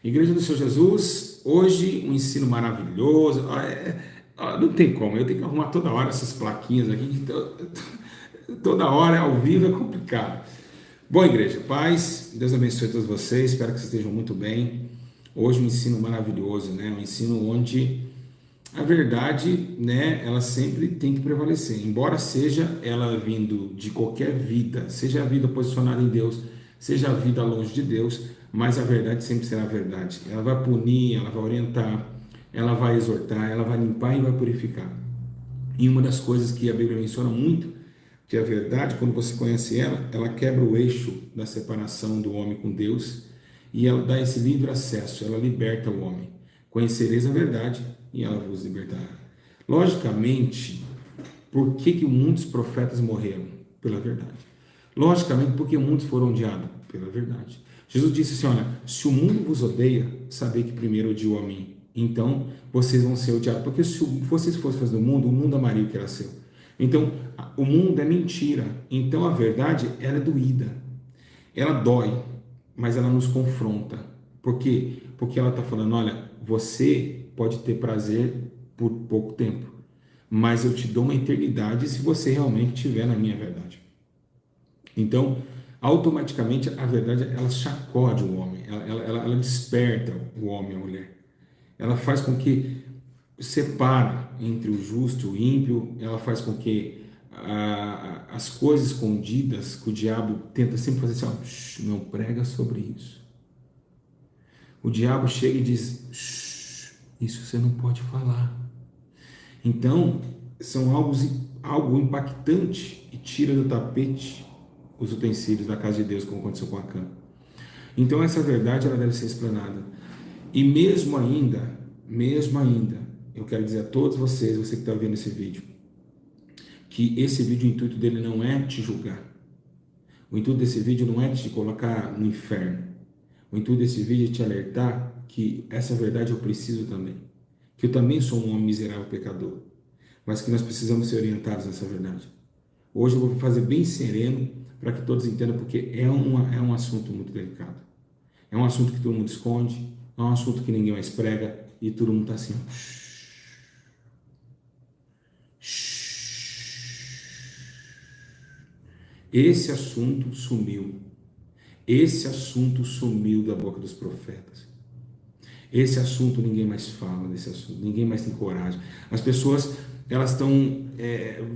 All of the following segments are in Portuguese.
Igreja do Senhor Jesus, hoje um ensino maravilhoso. Não tem como, eu tenho que arrumar toda hora essas plaquinhas aqui, toda hora ao vivo é complicado. Bom, igreja, paz, Deus abençoe todos vocês, espero que vocês estejam muito bem. Hoje um ensino maravilhoso, né? Um ensino onde a verdade, né, ela sempre tem que prevalecer, embora seja ela vindo de qualquer vida, seja a vida posicionada em Deus, seja a vida longe de Deus, mas a verdade sempre será a verdade. Ela vai punir, ela vai orientar, ela vai exortar, ela vai limpar e vai purificar. E uma das coisas que a Bíblia menciona muito, que é a verdade, quando você conhece ela, ela quebra o eixo da separação do homem com Deus e ela dá esse livre acesso, ela liberta o homem. Conhecereis a verdade e ela vos libertará. Logicamente, por que muitos profetas morreram? Pela verdade. Logicamente, porque muitos foram odiados? Pela verdade. Jesus disse assim, olha, se o mundo vos odeia, sabei que primeiro odiou a mim. Então, vocês vão ser odiados. Porque se vocês fossem fazer do mundo, o mundo amaria o que era seu. Então, o mundo é mentira. Então, a verdade, ela é doída. Ela dói, mas ela nos confronta. Por quê? Porque ela está falando, olha, você pode ter prazer por pouco tempo, mas eu te dou uma eternidade se você realmente estiver na minha verdade. Então, automaticamente, a verdade, ela sacode o homem, ela desperta o homem e a mulher. Ela faz com que separa entre o justo e o ímpio, ela faz com que as coisas escondidas que o diabo tenta sempre fazer assim, ó, não prega sobre isso. O diabo chega e diz, isso você não pode falar. Então, são algo impactante e tira do tapete os utensílios da casa de Deus, como aconteceu com Acã. Então, essa verdade ela deve ser explanada. E mesmo ainda, eu quero dizer a todos vocês, você que está vendo esse vídeo, que esse vídeo, o intuito dele não é te julgar. O intuito desse vídeo não é te colocar no inferno. O intuito desse vídeo é te alertar que essa verdade eu preciso também. Que eu também sou um homem miserável pecador. Mas que nós precisamos ser orientados nessa verdade. Hoje eu vou fazer bem sereno para que todos entendam, porque é um assunto muito delicado. É um assunto que todo mundo esconde, é um assunto que ninguém mais prega e todo mundo está assim, ó. Esse assunto sumiu. Esse assunto sumiu da boca dos profetas. Esse assunto ninguém mais fala desse assunto, ninguém mais tem coragem. As pessoas elas estão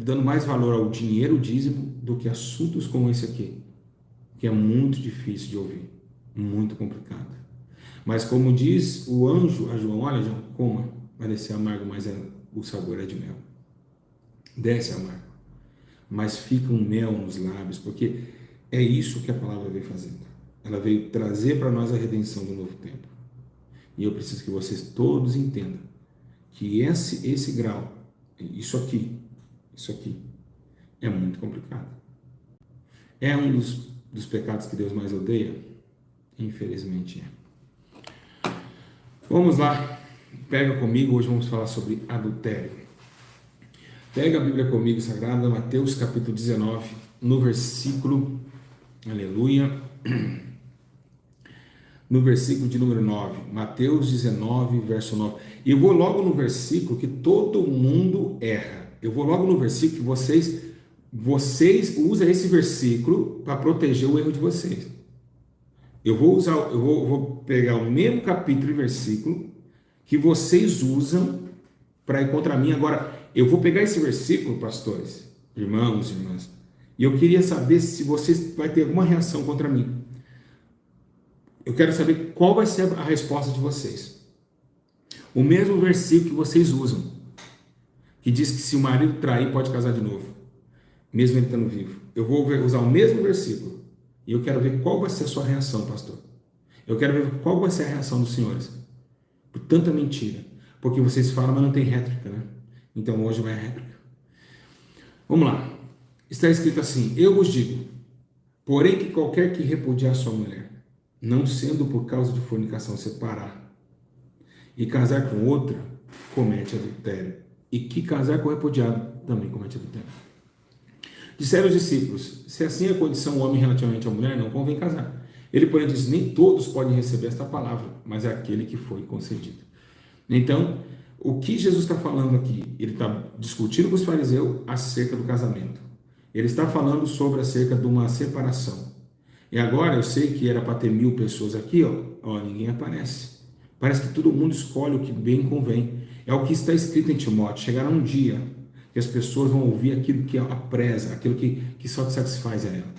dando mais valor ao dinheiro, o dízimo, do que assuntos como esse aqui, que é muito difícil de ouvir, muito complicado. Mas como diz o anjo a João, olha João, coma, vai descer amargo, mas o sabor é de mel. Desce amargo, mas fica um mel nos lábios, porque é isso que a palavra veio fazendo. Ela veio trazer para nós a redenção do novo tempo. E eu preciso que vocês todos entendam que esse grau, isso aqui é muito complicado. É um dos pecados que Deus mais odeia? Infelizmente é. Vamos lá, pega comigo, hoje vamos falar sobre adultério. Pega a Bíblia comigo, Sagrada, Mateus capítulo 19, no versículo, aleluia, no versículo de número 9, Mateus 19, verso 9. E eu vou logo no versículo que todo mundo erra. Eu vou logo no versículo que vocês usam esse versículo para proteger o erro de vocês. Eu vou pegar o mesmo capítulo e versículo que vocês usam para ir contra mim. Agora, eu vou pegar esse versículo, pastores, irmãos e irmãs, e eu queria saber se vocês vai ter alguma reação contra mim. Eu quero saber qual vai ser a resposta de vocês. O mesmo versículo que vocês usam, que diz que se o marido trair, pode casar de novo, mesmo ele estando vivo. Eu vou usar o mesmo versículo e eu quero ver qual vai ser a sua reação, pastor. Eu quero ver qual vai ser a reação dos senhores por tanta mentira. Porque vocês falam, mas não tem réplica, né? Então hoje vai a réplica. Vamos lá. Está escrito assim: eu vos digo, porém que qualquer que repudiar sua mulher, não sendo por causa de fornicação separar, e casar com outra, comete adultério. E que casar com o repudiado também comete adultério. Disseram os discípulos: se assim é a condição do homem relativamente à mulher, não convém casar. Ele, porém, diz: nem todos podem receber esta palavra, mas é aquele que foi concedido. Então, o que Jesus está falando aqui? Ele está discutindo com os fariseus acerca do casamento. Ele está falando sobre acerca de uma separação. E agora eu sei que era para ter 1000 pessoas aqui, ó, ninguém aparece. Parece que todo mundo escolhe o que bem convém. É o que está escrito em Timóteo. Chegará um dia que as pessoas vão ouvir aquilo que a preza, aquilo que só satisfaz a ela.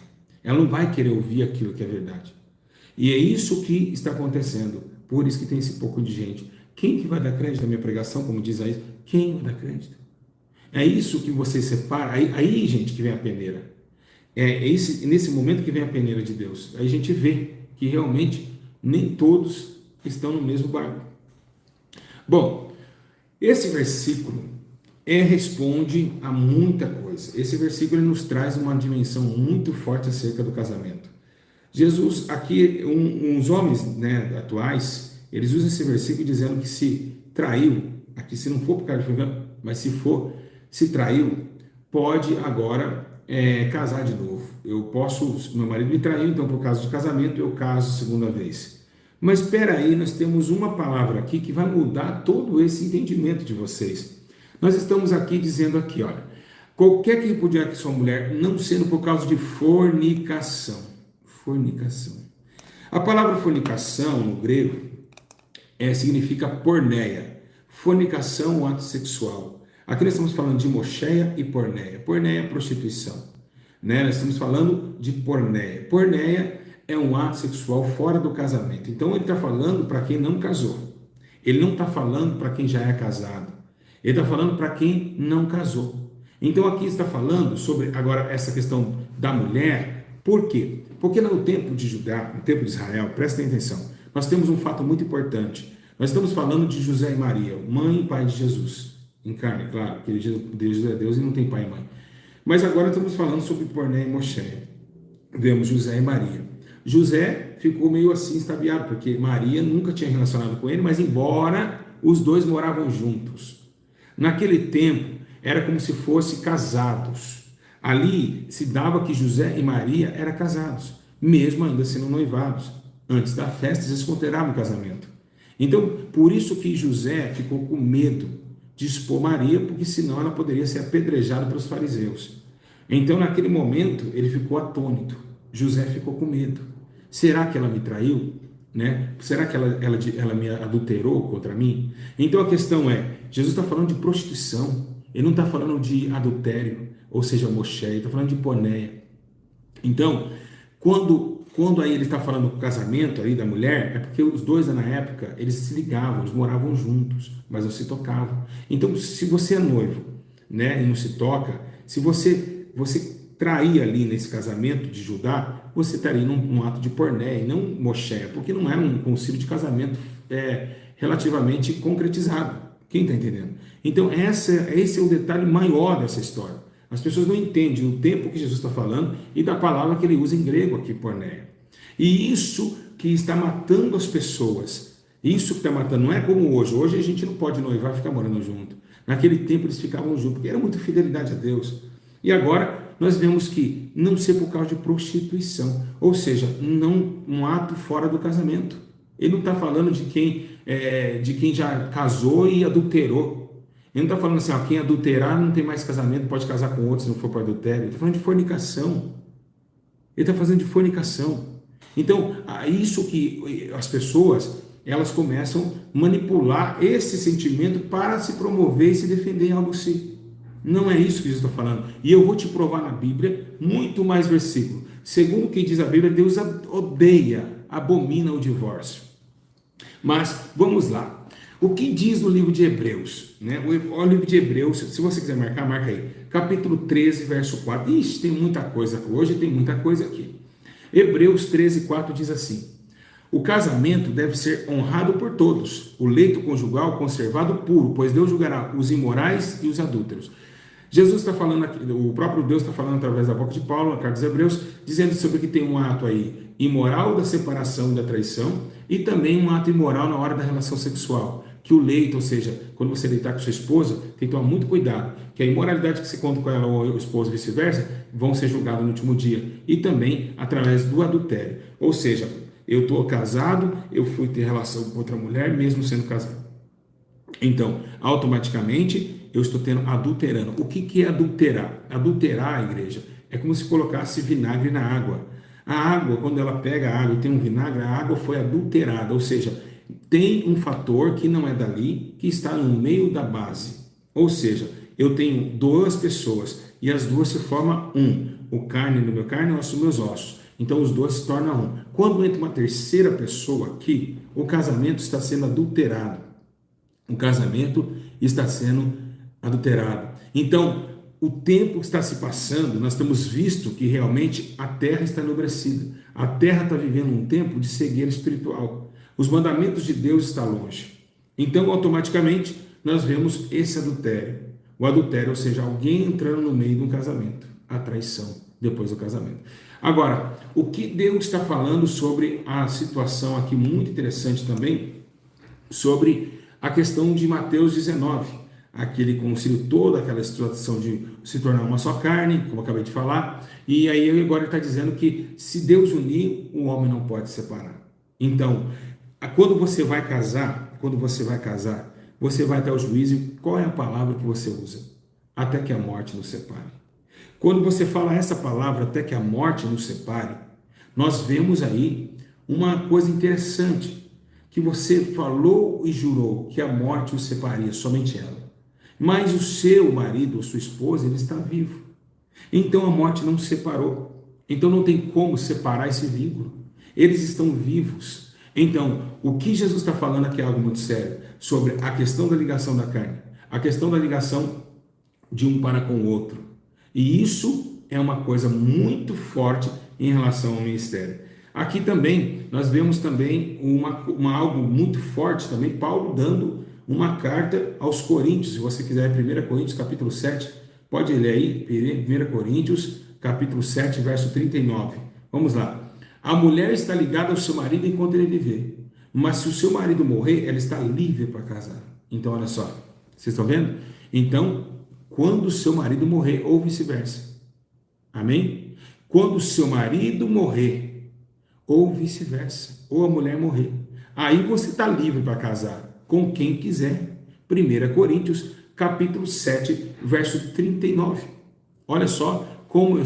Ela não vai querer ouvir aquilo que é verdade. E é isso que está acontecendo. Por isso que tem esse pouco de gente. Quem que vai dar crédito à minha pregação, como diz aí? Quem vai dar crédito? É isso que você separa. Aí gente, que vem a peneira. Nesse momento que vem a peneira de Deus. Aí a gente vê que realmente nem todos estão no mesmo barco. Bom, esse versículo responde a muita coisa. Esse versículo ele nos traz uma dimensão muito forte acerca do casamento. Jesus, aqui, uns homens, né, atuais, eles usam esse versículo dizendo que se traiu, aqui se não for por causa de engano, mas se traiu, pode agora casar de novo. Meu marido me traiu, então por causa de casamento eu caso segunda vez. Mas espera aí, nós temos uma palavra aqui que vai mudar todo esse entendimento de vocês. Nós estamos aqui dizendo aqui, olha, qualquer que repudiar que sua mulher, não sendo por causa de fornicação. Fornicação. A palavra fornicação, no grego, significa porneia. Fornicação, o ato sexual. Aqui nós estamos falando de mocheia e porneia. Porneia é prostituição. Né? Nós estamos falando de porneia. Porneia é um ato sexual fora do casamento. Então ele está falando para quem não casou. Ele não está falando para quem já é casado. Ele está falando para quem não casou. Então aqui está falando sobre agora essa questão da mulher. Por quê? Porque no tempo de Judá, no tempo de Israel, prestem atenção, nós temos um fato muito importante. Nós estamos falando de José e Maria, mãe e pai de Jesus. Em carne, claro, porque Deus é Deus e não tem pai e mãe. Mas agora estamos falando sobre Porné e Mocheia. Vemos José e Maria. José ficou meio assim estabiado, porque Maria nunca tinha relacionado com ele, mas embora os dois moravam juntos. Naquele tempo, era como se fossem casados. Ali se dava que José e Maria eram casados, mesmo ainda sendo noivados. Antes da festa, eles consideravam o casamento. Então, por isso que José ficou com medo de expor Maria, porque senão ela poderia ser apedrejada pelos fariseus. Então, naquele momento, ele ficou atônito. José ficou com medo. Será que ela me traiu? Né? Será que ela me adulterou contra mim? Então, a questão é, Jesus está falando de prostituição. Ele não está falando de adultério, ou seja, mocheia. Ele está falando de porneia. Então, quando aí ele está falando do casamento aí da mulher, é porque os dois na época, eles se ligavam, eles moravam juntos, mas não se tocavam. Então, se você é noivo, né, e não se toca, se você trair ali nesse casamento de Judá, você estaria num ato de porneia e não mocheia, porque não era um concílio de casamento relativamente concretizado. Quem está entendendo? Então, esse é o detalhe maior dessa história. As pessoas não entendem o tempo que Jesus está falando e da palavra que ele usa em grego aqui, porneia. E isso que está matando as pessoas. Isso que está matando. Não é como hoje. Hoje a gente não pode noivar e ficar morando junto. Naquele tempo eles ficavam juntos, porque era muita fidelidade a Deus. E agora nós vemos que não ser por causa de prostituição. Ou seja, não um ato fora do casamento. Ele não está falando de quem já casou e adulterou. Ele não está falando assim, quem adulterar não tem mais casamento, pode casar com outro se não for para adultério. Ele está falando de fornicação. Ele está fazendo de fornicação. Então, isso que as pessoas, elas começam a manipular esse sentimento para se promover e se defender em algo assim. Não é isso que Jesus está falando. E eu vou te provar na Bíblia muito mais versículo. Segundo o que diz a Bíblia, Deus odeia, abomina o divórcio. Mas, vamos lá. O que diz no livro de Hebreus? Né? O livro de Hebreus, se você quiser marcar, marca aí. Capítulo 13, verso 4. Ixi, tem muita coisa. Hoje tem muita coisa aqui. Hebreus 13, 4 diz assim: o casamento deve ser honrado por todos, o leito conjugal conservado puro, pois Deus julgará os imorais e os adúlteros. Jesus está falando aqui, o próprio Deus está falando através da boca de Paulo, na carta dos Hebreus, dizendo sobre que tem um ato aí imoral da separação e da traição, e também um ato imoral na hora da relação sexual, que o leito, ou seja, quando você deitar com sua esposa, tem que tomar muito cuidado, que a imoralidade que você conta com ela ou o esposo vice-versa, vão ser julgados no último dia, e também através do adultério, ou seja, Eu estou casado, eu fui ter relação com outra mulher, mesmo sendo casado. Então, automaticamente, eu estou adulterando. O que é adulterar? Adulterar, igreja, é como se colocasse vinagre na água. A água, quando ela pega a água e tem um vinagre, a água foi adulterada, ou seja, tem um fator que não é dali, que está no meio da base. Ou seja, eu tenho duas pessoas e as duas se formam um. O carne do meu carne, osso dos meus ossos. Então os dois se tornam um. Quando entra uma terceira pessoa aqui, o casamento está sendo adulterado. O casamento está sendo adulterado. Então, o tempo está se passando, nós temos visto que realmente a terra está enobrecida. A terra está vivendo um tempo de cegueira espiritual. Os mandamentos de Deus estão longe. Então, automaticamente, nós vemos esse adultério. O adultério, ou seja, alguém entrando no meio de um casamento. A traição depois do casamento. Agora, o que Deus está falando sobre a situação aqui muito interessante também, sobre a questão de Mateus 19, aquele concílio, toda aquela situação de se tornar uma só carne, como eu acabei de falar, e aí agora ele está dizendo que se Deus unir, o homem não pode separar. Então, quando você vai casar, você vai até o juízo, e qual é a palavra que você usa? Até que a morte nos separe. Quando você fala essa palavra, até que a morte nos separe, nós vemos aí uma coisa interessante, que você falou e jurou que a morte os separaria, somente ela. Mas o seu marido, ou sua esposa, ele está vivo. Então a morte não os separou. Então não tem como separar esse vínculo. Eles estão vivos. Então, o que Jesus está falando aqui é algo muito sério, sobre a questão da ligação da carne, a questão da ligação de um para com o outro. E isso é uma coisa muito forte em relação ao ministério. Aqui também, nós vemos também algo muito forte também, Paulo dando uma carta aos Coríntios. Se você quiser, 1 Coríntios capítulo 7, pode ler aí, 1 Coríntios capítulo 7, verso 39. Vamos lá. A mulher está ligada ao seu marido enquanto ele viver, mas se o seu marido morrer, ela está livre para casar. Então, olha só, vocês estão vendo? Então, quando o seu marido morrer, ou vice-versa. Amém? Quando o seu marido morrer, ou vice-versa, ou a mulher morrer, aí você está livre para casar com quem quiser. 1 Coríntios, capítulo 7, verso 39. Olha só como eu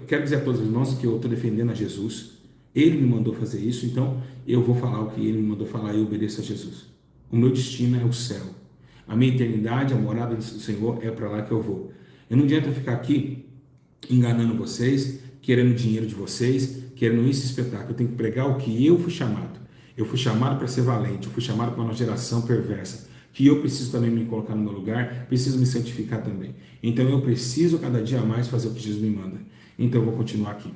quero dizer a todos os irmãos que eu estou defendendo a Jesus. Ele me mandou fazer isso, então eu vou falar o que ele me mandou falar e eu obedeço a Jesus. O meu destino é o céu. A minha eternidade, a morada do Senhor, é para lá que eu vou. Eu não adianta ficar aqui enganando vocês, querendo dinheiro de vocês, querendo esse espetáculo. Eu tenho que pregar o que eu fui chamado. Eu fui chamado para ser valente, eu fui chamado para uma geração perversa, que eu preciso também me colocar no meu lugar, preciso me santificar também. Então eu preciso cada dia mais fazer o que Jesus me manda. Então eu vou continuar aqui.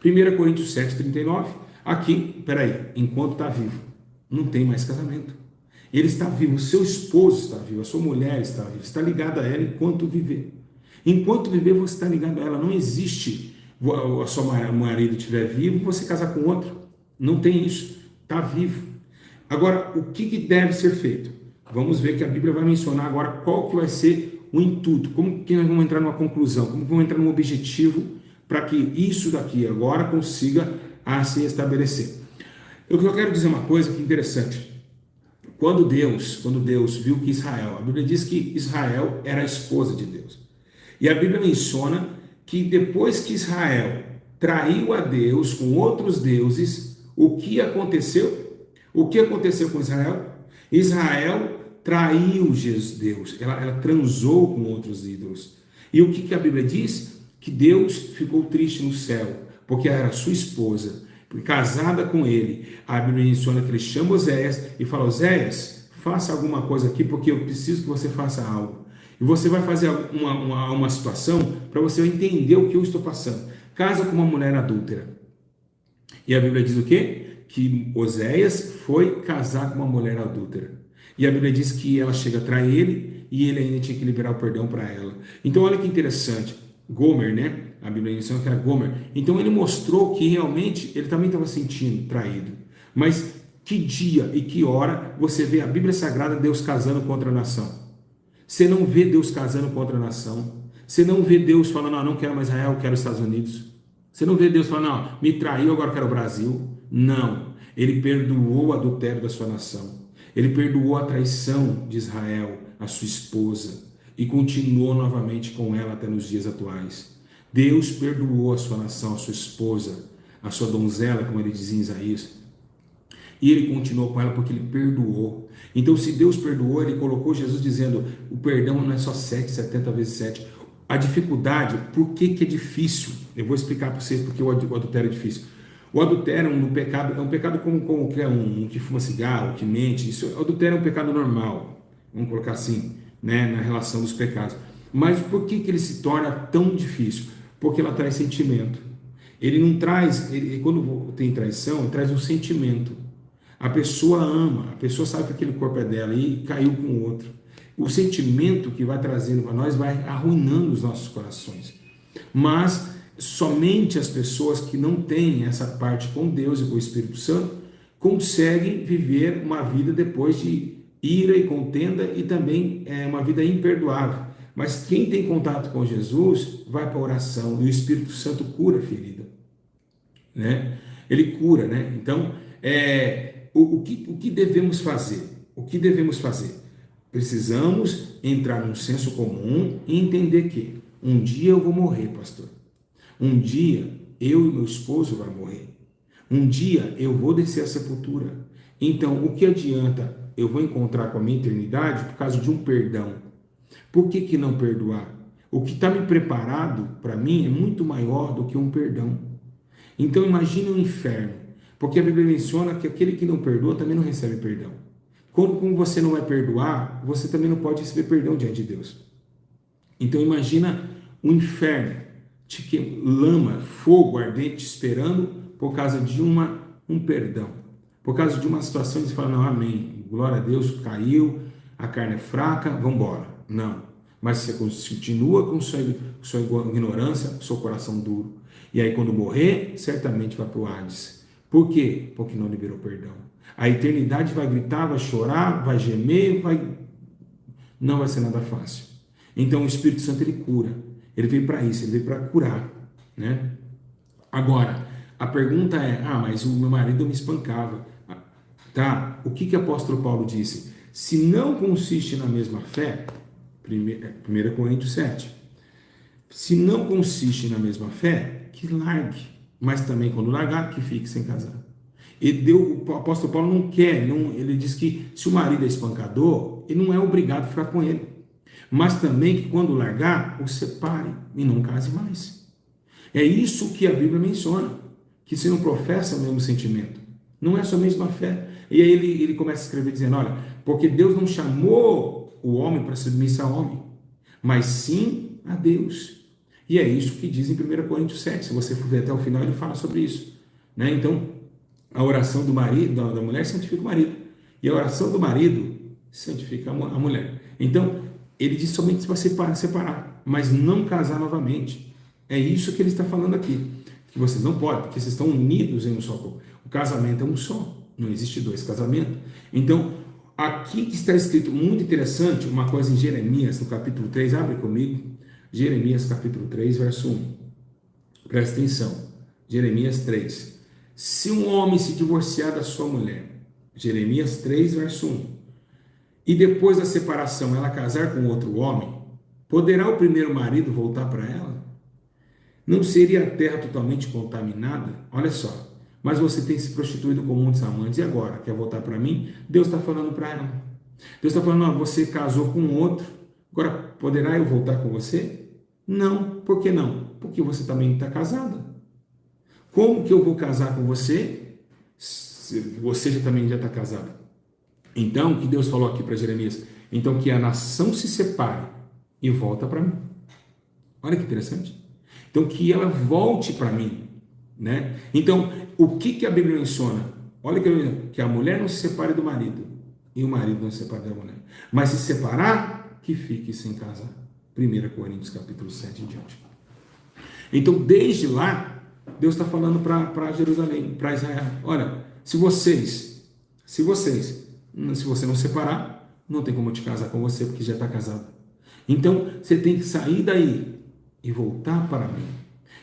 1 Coríntios 7, 39. Aqui, peraí, enquanto está vivo, não tem mais casamento. Ele está vivo, o seu esposo está vivo, a sua mulher está viva, está ligado a ela enquanto viver. Enquanto viver, você está ligado a ela. Não existe a sua marido estiver vivo, você casar com outro. Não tem isso. Está vivo. Agora, o que deve ser feito? Vamos ver que a Bíblia vai mencionar agora qual que vai ser o intuito, como que nós vamos entrar numa conclusão, como vamos entrar num objetivo para que isso daqui agora consiga se estabelecer. Eu só quero dizer uma coisa que é interessante. Quando Deus viu que Israel, a Bíblia diz que Israel era a esposa de Deus. E a Bíblia menciona que depois que Israel traiu a Deus com outros deuses, o que aconteceu? O que aconteceu com Israel? Israel traiu Deus, ela transou com outros ídolos. E o que a Bíblia diz? Que Deus ficou triste no céu, porque ela era sua esposa, casada com ele. A Bíblia menciona que ele chama Oséias e fala: Oséias, faça alguma coisa aqui, porque eu preciso que você faça algo. E você vai fazer uma situação para você entender o que eu estou passando. Casa com uma mulher adúltera. E a Bíblia diz o quê? Que Oséias foi casar com uma mulher adúltera. E a Bíblia diz que ela chega a trair ele e ele ainda tinha que liberar o perdão para ela. Então olha que interessante. Gomer, né? A Bíblia menciona que era Gomer. Então ele mostrou que realmente ele também estava sentindo traído. Mas que dia e que hora você vê a Bíblia Sagrada Deus casando com outra nação? Você não vê Deus casando com outra nação. Você não vê Deus falando: não quero mais Israel, quero os Estados Unidos. Você não vê Deus falando: me traiu, agora quero o Brasil. Não. Ele perdoou o adultério da sua nação. Ele perdoou a traição de Israel, a sua esposa, e continuou novamente com ela até nos dias atuais. Deus perdoou a sua nação, a sua esposa, a sua donzela, como ele dizia em Isaías. E ele continuou com ela porque ele perdoou. Então, se Deus perdoou, ele colocou Jesus dizendo, o perdão não é só 7, 70 vezes 7. A dificuldade, por que é difícil? Eu vou explicar para vocês porque o adultério é difícil. O adultério é um pecado como qualquer um que fuma cigarro, que mente. O adultério é um pecado normal, vamos colocar assim, né, na relação dos pecados. Mas por que ele se torna tão difícil? Porque ela traz sentimento. Ele não traz, quando tem traição, ele traz um sentimento. A pessoa ama, a pessoa sabe que aquele corpo é dela e caiu com o outro. O sentimento que vai trazendo para nós vai arruinando os nossos corações. Mas somente as pessoas que não têm essa parte com Deus e com o Espírito Santo conseguem viver uma vida depois de ira e contenda e também uma vida imperdoável. Mas quem tem contato com Jesus vai para a oração e o Espírito Santo cura a ferida, né? Ele cura, né? Então, o que devemos fazer? O que devemos fazer? Precisamos entrar num senso comum e entender que um dia eu vou morrer, pastor. Um dia eu e meu esposo vão morrer. Um dia eu vou descer à sepultura. Então, o que adianta eu vou encontrar com a minha eternidade por causa de um perdão? Por que não perdoar? O que está me preparado para mim é muito maior do que um perdão. Então, imagine o inferno. Porque a Bíblia menciona que aquele que não perdoa também não recebe perdão. Como você não vai perdoar, você também não pode receber perdão diante de Deus. Então imagina um inferno, lama, fogo ardente esperando por causa de um perdão. Por causa de uma situação, eles falam, não, amém, glória a Deus, caiu, a carne é fraca, vamos embora. Não, mas você continua com sua ignorância, com seu coração duro. E aí quando morrer, certamente vai para o Hades. Por quê? Porque não liberou perdão. A eternidade vai gritar, vai chorar, vai gemer, não vai ser nada fácil. Então o Espírito Santo ele cura. Ele veio para isso, ele veio para curar, né? Agora, a pergunta é: mas o meu marido me espancava. Tá? O que o apóstolo Paulo disse? Se não consiste na mesma fé, 1 Coríntios 7. Se não consiste na mesma fé, que largue. Mas também quando largar, que fique sem casar. O apóstolo Paulo não quer, ele diz que se o marido é espancador, ele não é obrigado a ficar com ele. Mas também que quando largar, o separe e não case mais. É isso que a Bíblia menciona, que se não professa o mesmo sentimento, não é só a mesma fé. E aí ele começa a escrever dizendo, olha, porque Deus não chamou o homem para submissão ao homem, mas sim a Deus. E é isso que diz em 1 Coríntios 7, se você for ver até o final, ele fala sobre isso, né? Então, a oração do marido, da mulher, santifica o marido. E a oração do marido santifica a mulher. Então, ele diz somente para separar, mas não casar novamente. É isso que ele está falando aqui. Que vocês não podem, porque vocês estão unidos em um só corpo. O casamento é um só. Não existe dois casamentos. Então, aqui que está escrito, muito interessante, uma coisa em Jeremias, no capítulo 3, abre comigo. Jeremias, capítulo 3, verso 1. Presta atenção. Jeremias 3. Se um homem se divorciar da sua mulher, Jeremias 3, verso 1, e depois da separação ela casar com outro homem, poderá o primeiro marido voltar para ela? Não seria a terra totalmente contaminada? Olha só, mas você tem se prostituído com muitos amantes, e agora? Quer voltar para mim? Deus está falando para ela. Deus está falando, você casou com outro, agora poderá eu voltar com você? Não, por que não? Porque você também está casada. Como que eu vou casar com você se você também já está casado? Então, o que Deus falou aqui para Jeremias? Então, que a nação se separe e volta para mim. Olha que interessante. Então, que ela volte para mim, né? Então, o que a Bíblia menciona? Olha que a mulher não se separe do marido e o marido não se separe da mulher. Mas se separar, que fique sem casar. 1 Coríntios capítulo 7 em diante. Então, desde lá, Deus está falando para Jerusalém, para Israel. Olha, se você não separar, não tem como eu te casar com você, porque já está casado. Então, você tem que sair daí e voltar para mim.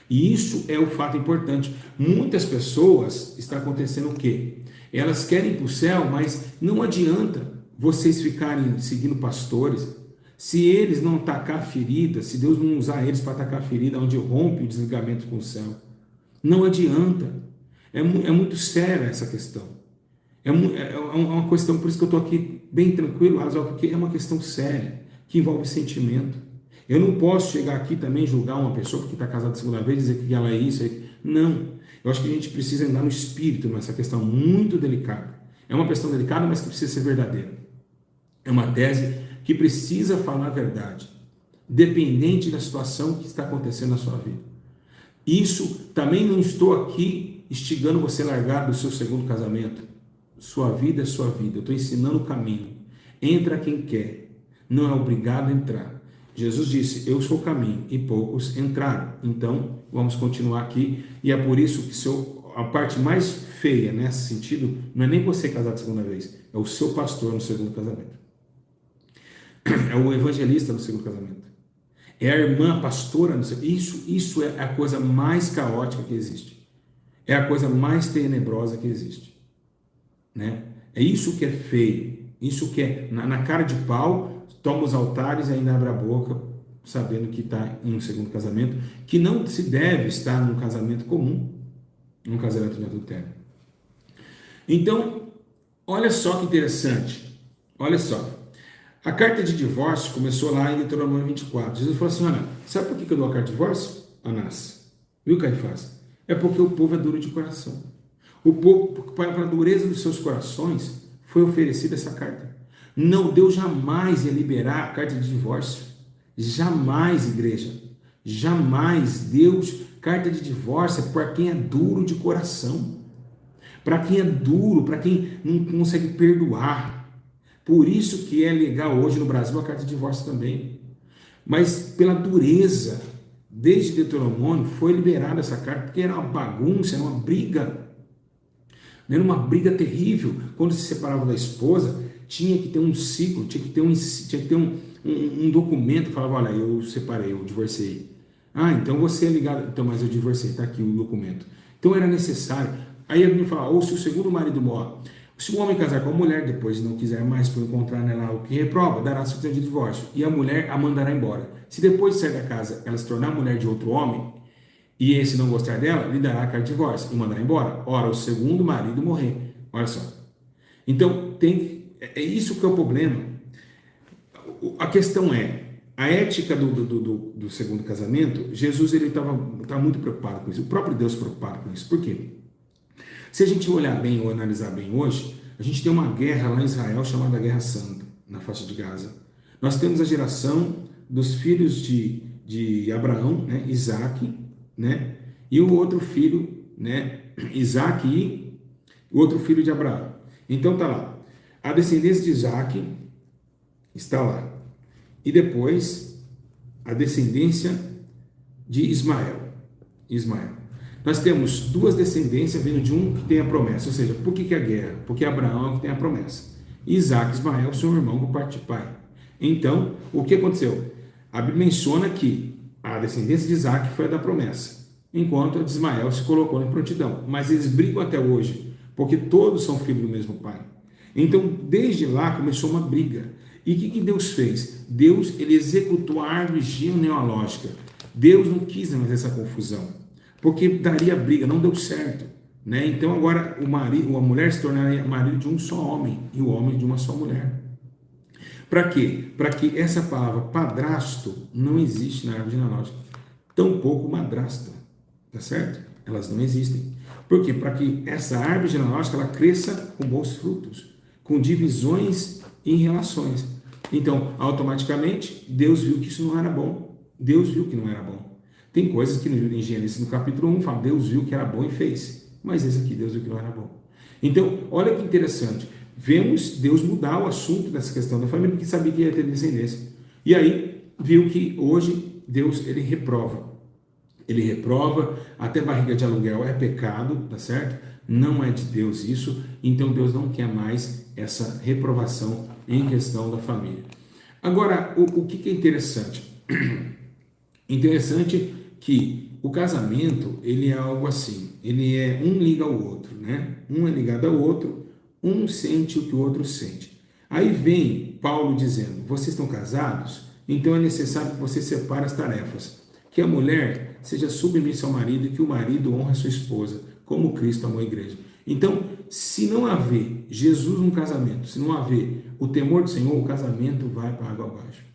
E isso é o fato importante. Muitas pessoas, está acontecendo o quê? Elas querem ir para o céu, mas não adianta vocês ficarem seguindo pastores. Se eles não atacar a ferida, se Deus não usar eles para atacar a ferida, onde rompe o desligamento com o céu, não adianta. É muito séria essa questão. É uma questão, por isso que eu estou aqui bem tranquilo, Razel, porque é uma questão séria, que envolve sentimento. Eu não posso chegar aqui também e julgar uma pessoa porque está casada a segunda vez, dizer que ela é isso. Não. Eu acho que a gente precisa andar no espírito nessa questão muito delicada. É uma questão delicada, mas que precisa ser verdadeira. É uma tese que precisa falar a verdade, dependente da situação que está acontecendo na sua vida. Isso também não estou aqui instigando você a largar do seu segundo casamento. Sua vida é sua vida. Eu estou ensinando o caminho. Entra quem quer. Não é obrigado a entrar. Jesus disse, eu sou o caminho, e poucos entraram. Então, vamos continuar aqui. E é por isso que a parte mais feia nesse sentido, não é nem você casar de segunda vez, é o seu pastor no segundo casamento. É o evangelista no segundo casamento. É a irmã pastora no segundo. Isso é a coisa mais caótica que existe. É a coisa mais tenebrosa que existe. Né? É isso que é feio. Isso que é na cara de pau, toma os altares e ainda abre a boca, sabendo que está em um segundo casamento, que não se deve estar num casamento comum, num casamento de adultério. Então, olha só que interessante. Olha só. A carta de divórcio começou lá em Deuteronômio 24. Jesus falou assim, olha, sabe por que eu dou a carta de divórcio? Anás. Viu, Caifás? É porque o povo é duro de coração. O povo, para a dureza dos seus corações, foi oferecida essa carta. Não, Deus jamais ia liberar a carta de divórcio. Jamais, igreja. Jamais. Deus, carta de divórcio é para quem é duro de coração. Para quem é duro, para quem não consegue perdoar. Por isso que é legal hoje no Brasil a carta de divórcio também. Mas pela dureza, desde Deuteronômio, foi liberada essa carta, porque era uma bagunça, era uma briga. Era uma briga terrível. Quando se separava da esposa, tinha que ter um ciclo, tinha que ter um documento que falava, olha, eu separei, eu divorciei. Ah, então você é ligado, então, mas eu divorciei, está aqui o documento. Então era necessário. Aí a Bíblia fala, ou se o segundo marido morre, se o homem casar com a mulher, depois não quiser mais por encontrar nela o que reprova, dará certidão de divórcio, e a mulher a mandará embora. Se depois de sair da casa ela se tornar mulher de outro homem, e esse não gostar dela, lhe dará a carta de divórcio e mandará embora. Ora, o segundo marido morrer. Olha só. Então, é isso que é o problema. A questão é, a ética do segundo casamento, Jesus estava muito preocupado com isso. O próprio Deus preocupado com isso. Por quê? Se a gente olhar bem ou analisar bem hoje, a gente tem uma guerra lá em Israel chamada Guerra Santa, na faixa de Gaza. Nós temos a geração dos filhos de Abraão, né, Isaac, né, e o outro filho, né, Isaac e o outro filho de Abraão. Então está lá. A descendência de Isaac está lá. E depois a descendência de Ismael. Nós temos duas descendências vindo de um que tem a promessa. Ou seja, por que a guerra? Porque Abraão é o que tem a promessa. Isaac e Ismael são irmãos por parte de pai. Então, o que aconteceu? A Bíblia menciona que a descendência de Isaac foi a da promessa, enquanto a de Ismael se colocou em prontidão. Mas eles brigam até hoje, porque todos são filhos do mesmo pai. Então, desde lá começou uma briga. E o que Deus fez? Deus, ele executou a árvore genealógica. Deus não quis mais essa confusão, porque daria briga, não deu certo, né? Então agora a mulher se tornaria marido de um só homem e o homem de uma só mulher. Para quê? Para que essa palavra padrasto não existe na árvore genealógica. Tampouco madrasta, tá certo? Elas não existem. Por quê? Para que essa árvore genealógica ela cresça com bons frutos, com divisões em relações. Então, automaticamente, Deus viu que isso não era bom. Deus viu que não era bom. Tem coisas que em Gênesis, no capítulo 1, fala, Deus viu que era bom e fez. Mas esse aqui, Deus viu que não era bom. Então, olha que interessante. Vemos Deus mudar o assunto dessa questão da família, porque sabia que ia ter descendência. E aí, viu que hoje Deus, ele reprova. Ele reprova, até barriga de aluguel é pecado, tá certo? Não é de Deus isso. Então, Deus não quer mais essa reprovação em questão da família. Agora, o que é interessante? Interessante que o casamento, ele é algo assim, ele é um liga ao outro, né? Um é ligado ao outro, Um sente o que o outro sente. Aí vem Paulo dizendo: vocês estão casados? Então é necessário que você separe as tarefas. Que a mulher seja submissa ao marido e que o marido honre a sua esposa, como Cristo amou a igreja. Então, se não haver Jesus no casamento, se não haver o temor do Senhor, o casamento vai para água abaixo.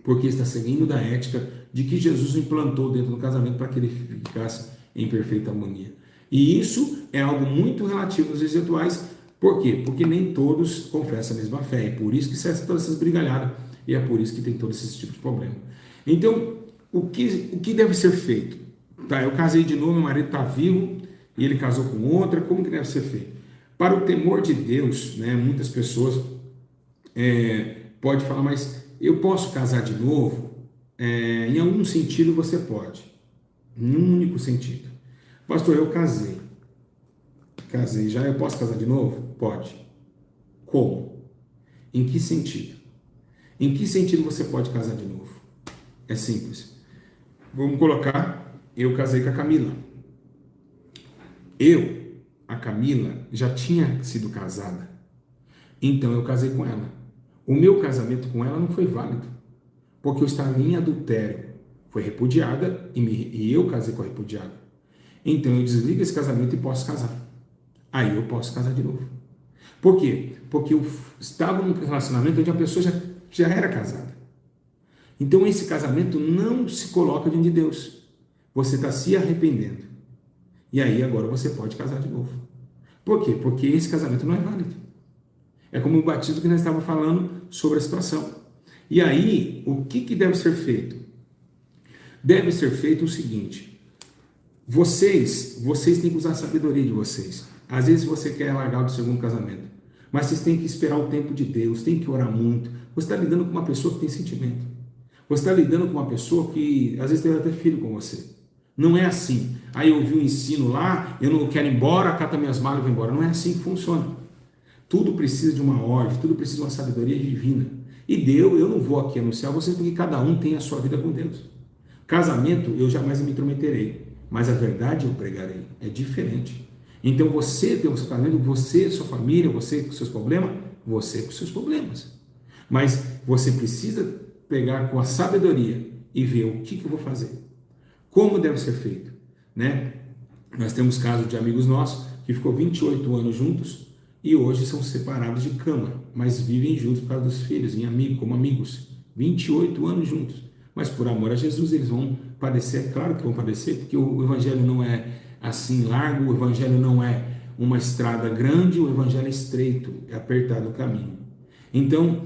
Porque está seguindo da ética de que Jesus implantou dentro do casamento para que ele ficasse em perfeita harmonia. E isso é algo muito relativo nos dias atuais. Por quê? Porque nem todos confessam a mesma fé. É por isso que cessa todas essas brigalhadas. E é por isso que tem todos esses tipos de problema. Então, o que deve ser feito? Tá, eu casei de novo, meu marido está vivo e ele casou com outra. Como que deve ser feito? Para o temor de Deus, né, muitas pessoas pode falar, mas eu posso casar de novo? Em algum sentido você pode. Em um único sentido. Pastor, eu casei. Casei já, eu posso casar de novo? Pode. Como? Em que sentido? Em que sentido você pode casar de novo? É simples. Vamos colocar, eu casei com a Camila. A Camila, já tinha sido casada. Então eu casei com ela. O meu casamento com ela não foi válido, porque eu estava em adultério. Foi repudiada e eu casei com a repudiada. Então eu desligo esse casamento e posso casar. Aí eu posso casar de novo. Por quê? Porque eu estava num relacionamento onde a pessoa já era casada. Então esse casamento não se coloca diante de Deus. Você está se arrependendo. E aí agora você pode casar de novo. Por quê? Porque esse casamento não é válido. É como o batismo que nós estávamos falando sobre a situação. E aí, o que deve ser feito? Deve ser feito o seguinte: vocês têm que usar a sabedoria de vocês. Às vezes você quer largar do segundo casamento, mas vocês têm que esperar o tempo de Deus, tem que orar muito. Você está lidando com uma pessoa que tem sentimento. Você está lidando com uma pessoa que às vezes teve até filho com você. Não é assim. Aí eu ouvi um ensino lá, eu não quero ir embora, cata minhas malas e vou embora. Não é assim que funciona. Tudo precisa de uma ordem, tudo precisa de uma sabedoria divina. E Deus, eu não vou aqui anunciar vocês porque cada um tem a sua vida com Deus. Casamento, eu jamais me intrometerei, mas a verdade eu pregarei. É diferente. Então você tem o seu casamento, você, sua família, você com seus problemas, você com seus problemas. Mas você precisa pegar com a sabedoria e ver o que eu vou fazer. Como deve ser feito, né? Nós temos casos de amigos nossos que ficou 28 anos juntos e hoje são separados de cama, mas vivem juntos por causa dos filhos, como amigos. 28 anos juntos. Mas por amor a Jesus eles vão padecer, claro que vão padecer, porque o evangelho não é assim largo, o evangelho não é uma estrada grande, o evangelho é estreito, é apertado o caminho. Então,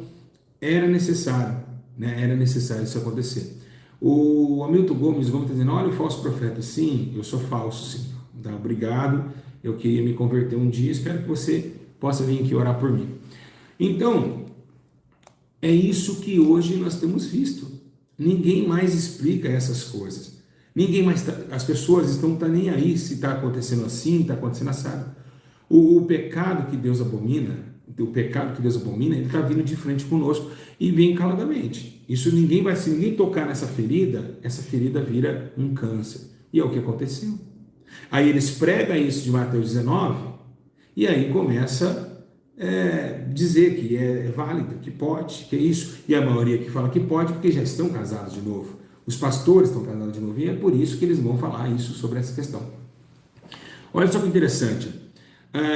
era necessário, né? Era necessário isso acontecer. O Hamilton Gomes está dizendo: olha o falso profeta. Sim, eu sou falso, sim. Tá, obrigado, eu queria me converter um dia, espero que você possa vir aqui orar por mim. Então, é isso que hoje nós temos visto. Ninguém mais explica essas coisas. Ninguém mais as pessoas estão nem aí se está acontecendo assim, está acontecendo assado. O pecado que Deus abomina, ele está vindo de frente conosco e vem caladamente. Isso se ninguém tocar nessa ferida, essa ferida vira um câncer. E é o que aconteceu. Aí eles pregam isso de Mateus 19 e aí começa dizer que é válido, que pode, que é isso. E a maioria que fala que pode porque já estão casados de novo. Os pastores estão casados de novo e é por isso que eles vão falar isso sobre essa questão. Olha só que interessante.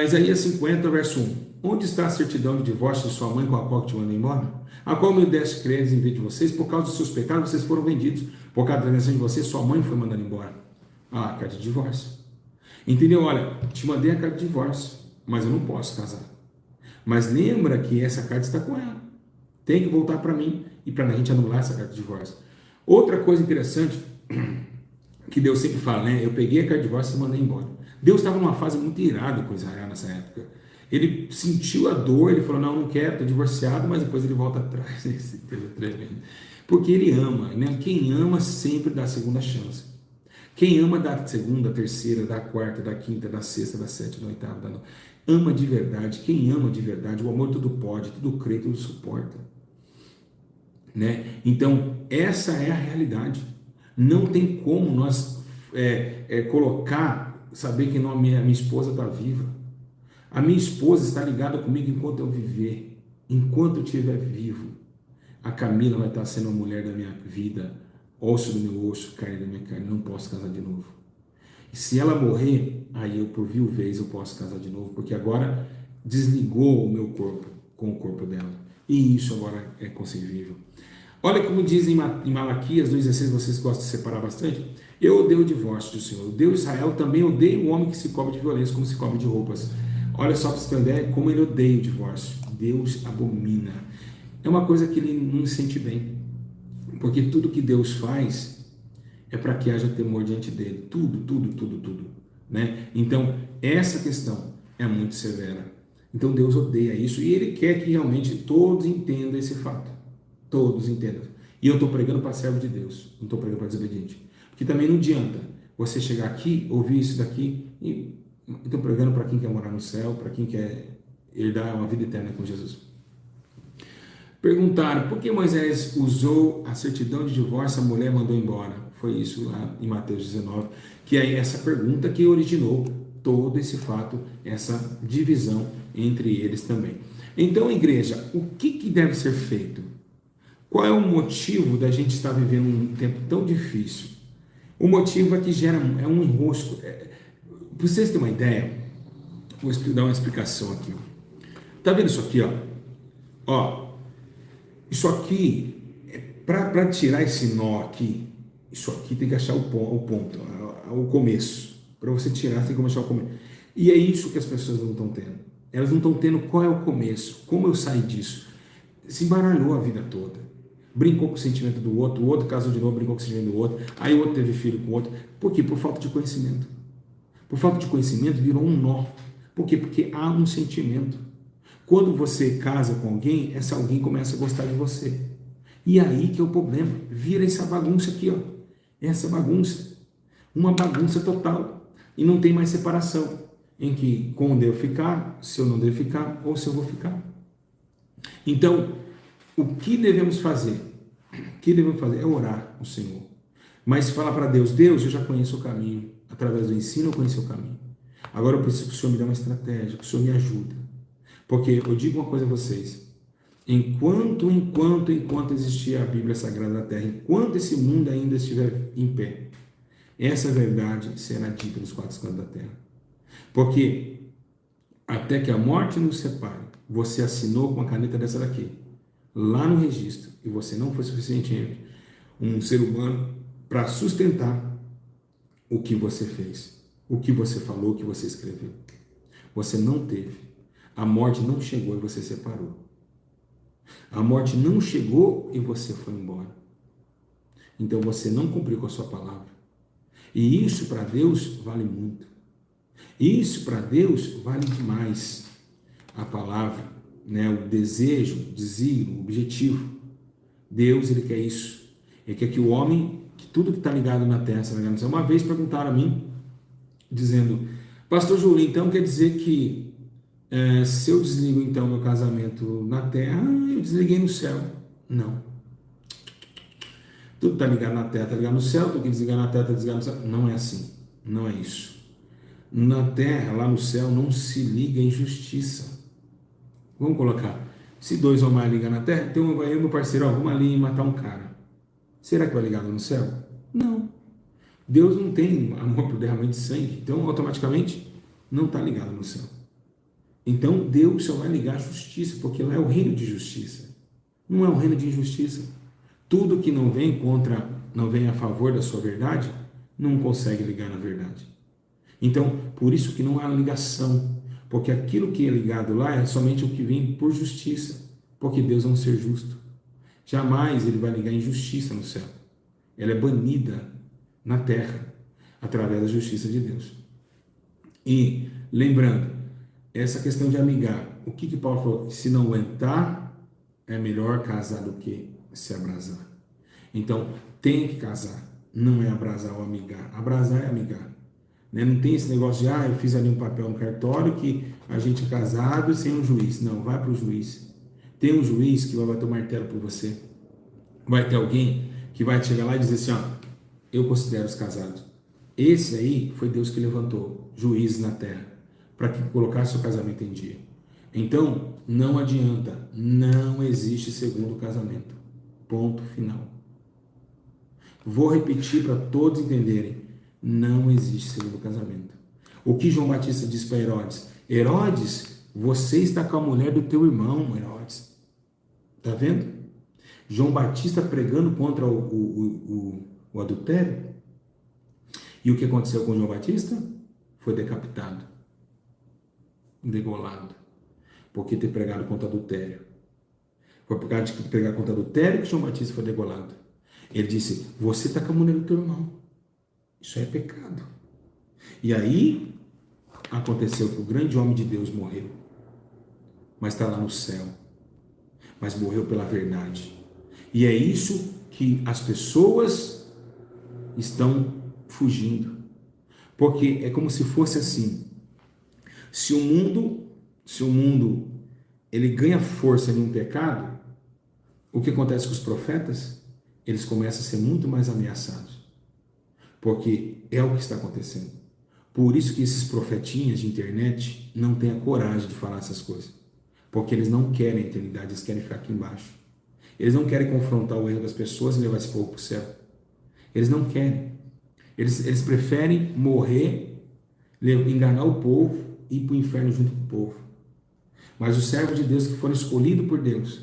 Isaías 50, verso 1. Onde está a certidão de divórcio de sua mãe com a qual te mandou embora? A qual me deste creres em vez de vocês? Por causa dos seus pecados vocês foram vendidos. Por causa da transgressão de vocês, sua mãe foi mandada embora. Carta de divórcio. Entendeu? Olha, te mandei a carta de divórcio, mas eu não posso casar. Mas lembra que essa carta está com ela. Tem que voltar para mim e para a gente anular essa carta de divórcio. Outra coisa interessante que Deus sempre fala, né? Eu peguei a carta de divórcio e mandei embora. Deus estava numa fase muito irada com Israel nessa época. Ele sentiu a dor, ele falou: não quero, estou divorciado, mas depois ele volta atrás. Esse é tremendo. Porque ele ama, né? Quem ama sempre dá a segunda chance. Quem ama dá a segunda, terceira, dá a quarta, dá a quinta, dá a sexta, dá a sétima, dá a oitava, dá a nona. Ama de verdade. Quem ama de verdade, o amor tudo pode, tudo crê, tudo suporta. Né? Então, essa é a realidade. Não tem como nós colocar, saber que minha esposa está viva. A minha esposa está ligada comigo enquanto eu viver, enquanto eu estiver vivo. A Camila vai estar sendo a mulher da minha vida, osso do meu osso, carne da minha carne. Não posso casar de novo. E se ela morrer, aí eu por viuvez eu posso casar de novo, porque agora desligou o meu corpo com o corpo dela. E isso agora é concebível. Olha como diz em Malaquias 2,16, vocês gostam de separar bastante. Eu odeio o divórcio do Senhor. O Deus de Israel também odeia o homem que se cobre de violência, como se cobre de roupas. Olha só para você ter uma ideia como ele odeia o divórcio. Deus abomina. É uma coisa que ele não sente bem. Porque tudo que Deus faz é para que haja temor diante dele. Tudo, tudo, tudo, tudo. Né? Então, essa questão é muito severa. Então, Deus odeia isso e ele quer que realmente todos entendam esse fato. Todos entendam. E eu estou pregando para servo de Deus, não estou pregando para desobediente. Porque também não adianta você chegar aqui, ouvir isso daqui, e estou pregando para quem quer morar no céu, para quem quer herdar uma vida eterna com Jesus. Perguntaram, por que Moisés usou a certidão de divórcio, a mulher mandou embora? Foi isso lá em Mateus 19, que é essa pergunta que originou todo esse fato, essa divisão entre eles também. Então, igreja, o que deve ser feito? Qual é o motivo da gente estar vivendo um tempo tão difícil? O motivo é que é um enrosco. Para vocês terem uma ideia, vou dar uma explicação aqui. Tá vendo isso aqui, ó? Ó, isso aqui, para tirar esse nó aqui, isso aqui tem que achar o ponto, o começo. Para você tirar, você tem que achar o começo. E é isso que as pessoas não estão tendo. Elas não estão tendo qual é o começo, como eu saí disso. Se embaralhou a vida toda. Brincou com o sentimento do outro, o outro casou de novo, brincou com o sentimento do outro, aí o outro teve filho com o outro. Por quê? Por falta de conhecimento. Por falta de conhecimento virou um nó. Por quê? Porque há um sentimento. Quando você casa com alguém, essa alguém começa a gostar de você. E aí que é o problema. Vira essa bagunça aqui, ó. Essa bagunça. Uma bagunça total. E não tem mais separação. Em que como eu devo ficar, se eu não devo ficar, ou se eu vou ficar. Então, o que devemos fazer? O que devemos fazer é orar ao Senhor. Mas falar para Deus, Deus, eu já conheço o caminho. Através do ensino eu conheço o caminho. Agora eu preciso que o Senhor me dê uma estratégia, que o Senhor me ajude. Porque eu digo uma coisa a vocês. Enquanto existir a Bíblia Sagrada na Terra, enquanto esse mundo ainda estiver em pé, essa verdade será dita nos quatro cantos da Terra. Porque até que a morte nos separe, você assinou com a caneta dessa daqui, lá no registro, e você não foi suficientemente um ser humano para sustentar o que você fez, o que você falou, o que você escreveu. Você não teve. A morte não chegou e você separou. A morte não chegou e você foi embora. Então você não cumpriu com a sua palavra. E isso para Deus vale muito. Isso para Deus vale demais. A palavra, né, o desejo, o desígnio, o objetivo. Deus, ele quer isso. Ele quer que o homem, que tudo que está ligado na terra, está ligado no céu. Uma vez perguntaram a mim, dizendo, pastor Júlio, então quer dizer que se eu desligo então meu casamento na terra, eu desliguei no céu? Não. Tudo está ligado na terra, está ligado no céu, tudo que desligar na terra, está desligado no céu. Não é assim. Não é isso. Na terra, lá no céu, não se liga em justiça. Vamos colocar, se dois ou mais ligam na terra, então vai eu e meu parceiro, vamos ali matar um cara. Será que vai ligar no céu? Não. Deus não tem amor por derramamento de sangue, então automaticamente não está ligado no céu. Então Deus só vai ligar a justiça, porque lá é o reino de justiça. Não é um reino de injustiça. Tudo que não vem não vem a favor da sua verdade, não consegue ligar na verdade. Então, por isso que não há ligação, porque aquilo que é ligado lá é somente o que vem por justiça, porque Deus é um ser justo. Jamais ele vai ligar injustiça no céu. Ela é banida na terra, através da justiça de Deus. E, lembrando, essa questão de amigar, o que Paulo falou? Se não aguentar, é melhor casar do que se abrasar. Então, tem que casar, não é abrasar ou amigar. Abrasar é amigar. Não tem esse negócio de, eu fiz ali um papel no cartório que a gente é casado sem um juiz. Não, vai para o juiz. Tem um juiz que vai bater o martelo por você. Vai ter alguém que vai chegar lá e dizer assim, eu considero os casados. Esse aí foi Deus que levantou, juízes na terra, para que colocasse o casamento em dia. Então, não adianta, não existe segundo casamento. Ponto final. Vou repetir para todos entenderem, não existe segundo casamento. O que João Batista diz para Herodes? Herodes, você está com a mulher do teu irmão, Herodes. Está vendo? João Batista pregando contra o adultério. E o que aconteceu com João Batista? Foi decapitado, degolado, porque ter pregado contra adultério. Foi por causa de pregar contra adultério que João Batista foi degolado. Ele disse, você está com a mulher do teu irmão. Isso é pecado. E aí aconteceu que o grande homem de Deus morreu, mas está lá no céu, mas morreu pela verdade. E é isso que as pessoas estão fugindo, porque é como se fosse assim, se o mundo ele ganha força em um pecado, o que acontece com os profetas? Eles começam a ser muito mais ameaçados, porque é o que está acontecendo. Por isso que esses profetinhas de internet não têm a coragem de falar essas coisas. Porque eles não querem a eternidade, eles querem ficar aqui embaixo. Eles não querem confrontar o erro das pessoas e levar esse povo para o céu. Eles não querem. Eles preferem morrer, enganar o povo e ir para o inferno junto com o povo. Mas os servos de Deus que foram escolhidos por Deus,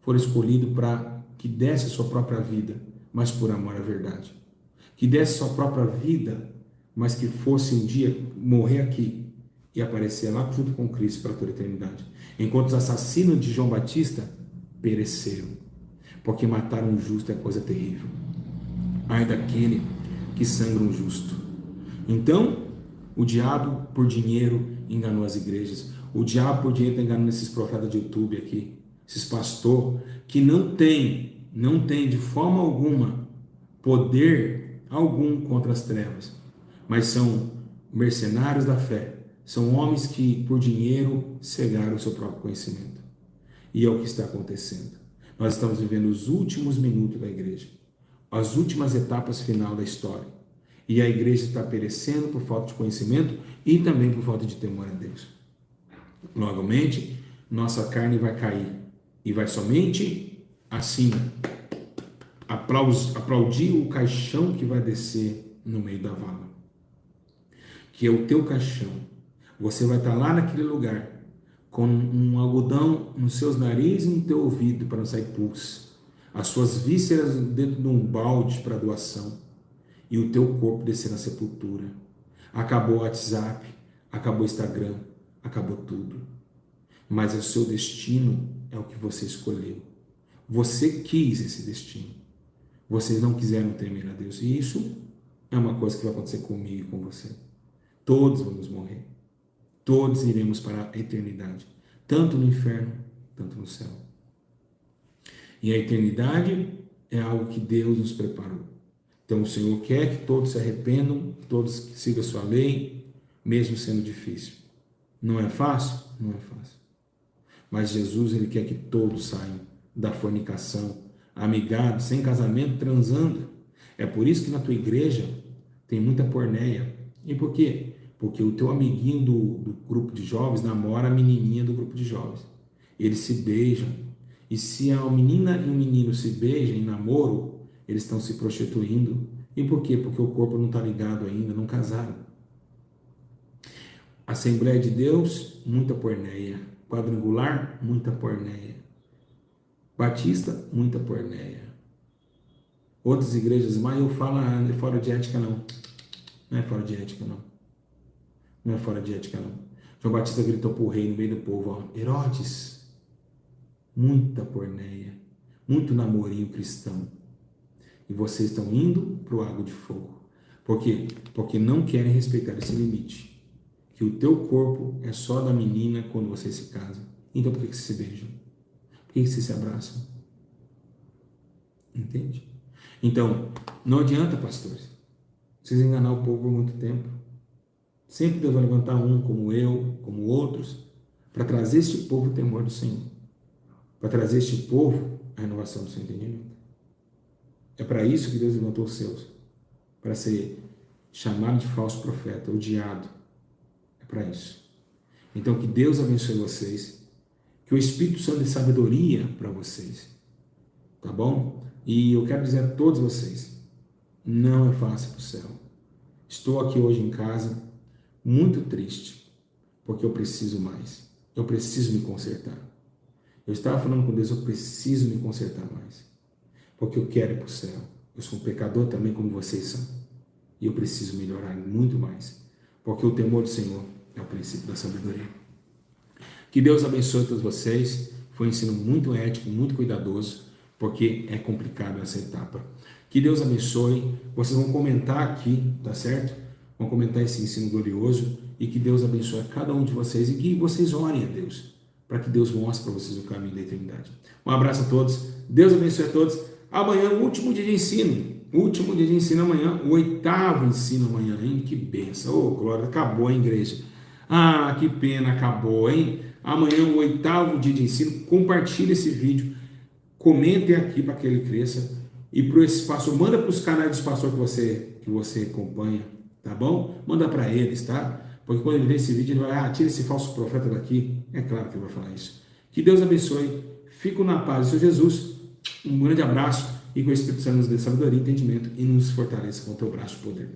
foram escolhidos para que desse a sua própria vida, mas por amor à verdade. Que desse a sua própria vida, mas que fosse um dia morrer aqui e aparecer lá junto com Cristo para toda a eternidade. Enquanto os assassinos de João Batista pereceram, porque matar um justo é coisa terrível. Ai daquele que sangra um justo. Então, o diabo por dinheiro enganou as igrejas. O diabo por dinheiro está enganando esses profetas de YouTube aqui, esses pastores que não tem de forma alguma poder algum contra as trevas, mas são mercenários da fé, são homens que por dinheiro cegaram o seu próprio conhecimento. E é o que está acontecendo. Nós estamos vivendo os últimos minutos da igreja, as últimas etapas final da história. E a igreja está perecendo por falta de conhecimento e também por falta de temor a Deus. Logamente, nossa carne vai cair e vai somente assim aplaudir o caixão que vai descer no meio da vala, que é o teu caixão. Você vai estar lá naquele lugar com um algodão nos seus narizes e no teu ouvido para não sair pus, as suas vísceras dentro de um balde para doação e o teu corpo descer na sepultura. Acabou o WhatsApp, acabou o Instagram, acabou tudo. Mas o seu destino é o que você escolheu. Você quis esse destino. Vocês não quiseram temer a Deus. E isso é uma coisa que vai acontecer comigo e com você. Todos vamos morrer. Todos iremos para a eternidade. Tanto no inferno, tanto no céu. E a eternidade é algo que Deus nos preparou. Então o Senhor quer que todos se arrependam, que todos sigam a sua lei, mesmo sendo difícil. Não é fácil? Não é fácil. Mas Jesus, ele quer que todos saiam da fornicação, amigados, sem casamento, transando. É por isso que na tua igreja tem muita porneia. E por quê? Porque o teu amiguinho do grupo de jovens namora a menininha do grupo de jovens. Eles se beijam. E se a menina e o menino se beijam em namoro, eles estão se prostituindo. E por quê? Porque o corpo não está ligado ainda, não casaram. Assembleia de Deus, muita porneia. Quadrangular, muita porneia. Batista, muita porneia. Outras igrejas, mas eu falo, não é fora de ética não. Não é fora de ética não. Não é fora de ética não. João Batista gritou para o rei no meio do povo, ó, Herodes, muita porneia, muito namorinho cristão. E vocês estão indo para o lago de fogo. Por quê? Porque não querem respeitar esse limite. Que o teu corpo é só da menina quando vocês se casam. Então por que vocês se beijam? Por que vocês se abraçam? Entende? Então, não adianta, pastores, vocês enganar o povo por muito tempo. Sempre Deus vai levantar um como eu, como outros, para trazer este povo o temor do Senhor. Para trazer este povo a renovação do seu entendimento. É para isso que Deus levantou os seus. Para ser chamado de falso profeta, odiado. É para isso. Então, que Deus abençoe vocês, que o Espírito Santo dê sabedoria para vocês, tá bom? E eu quero dizer a todos vocês, não é fácil para o céu. Estou aqui hoje em casa muito triste, porque eu preciso mais. Eu preciso me consertar. Eu estava falando com Deus, eu preciso me consertar mais, porque eu quero ir para o céu. Eu sou um pecador também, como vocês são, e eu preciso melhorar muito mais, porque o temor do Senhor é o princípio da sabedoria. Que Deus abençoe todos vocês. Foi um ensino muito ético, muito cuidadoso, porque é complicado essa etapa. Que Deus abençoe. Vocês vão comentar aqui, tá certo? Vão comentar esse ensino glorioso, e que Deus abençoe a cada um de vocês e que vocês orem a Deus, para que Deus mostre para vocês o caminho da eternidade. Um abraço a todos. Deus abençoe a todos. Amanhã, o último dia de ensino. O último dia de ensino amanhã, o 8º ensino amanhã, hein? Que benção. Ô, glória, acabou, hein, igreja? Ah, que pena, acabou, hein? Amanhã, o 8º dia de ensino. Compartilhe esse vídeo, comentem aqui para que ele cresça, e para esse pastor, manda para os canais dos pastores que você acompanha, tá bom? Manda para eles, tá? Porque quando ele vê esse vídeo, ele vai, tira esse falso profeta daqui. É claro que ele vai falar isso. Que Deus abençoe. Fico na paz do Senhor Jesus. Um grande abraço, e que o Espírito Santo nos dê sabedoria e entendimento e nos fortaleça com o teu braço de poder.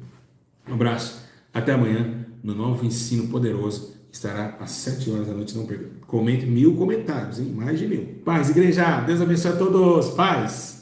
Um abraço. Até amanhã, no novo ensino poderoso. Estará às 7 horas da noite. Não perca. Comente 1000 comentários, hein? Mais de 1000. Paz, igreja. Deus abençoe a todos. Paz.